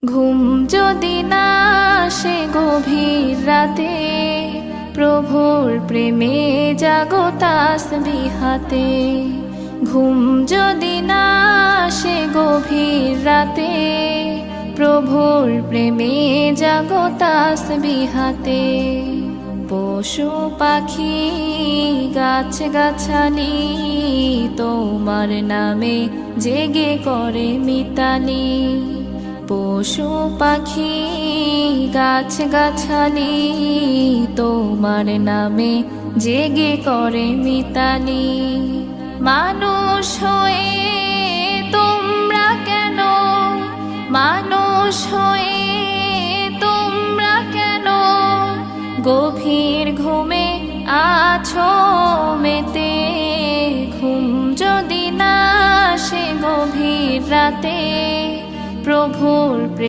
ঘুম যদি না আসে গভীর রাতে, প্রভুর প্রেমে জাগো তাসবিহ হাতে। ঘুম যদি না আসে গভীর রাতে, প্রভুর প্রেমে জাগো তাসবিহ হাতে। পশু পাখি গাছ গাছালি তোমার নামে জেগে করে মিতালি। পশু পাখি গাছ গাছালি তোমার নামে জেগে করে মিতালি। মানুষ হয়ে তোমরা কেন, মানুষ হয়ে তোমরা কেন গভীর ঘুমে আছো মেতে। ঘুম যদি না আসে গভীর রাতে, প্রভুর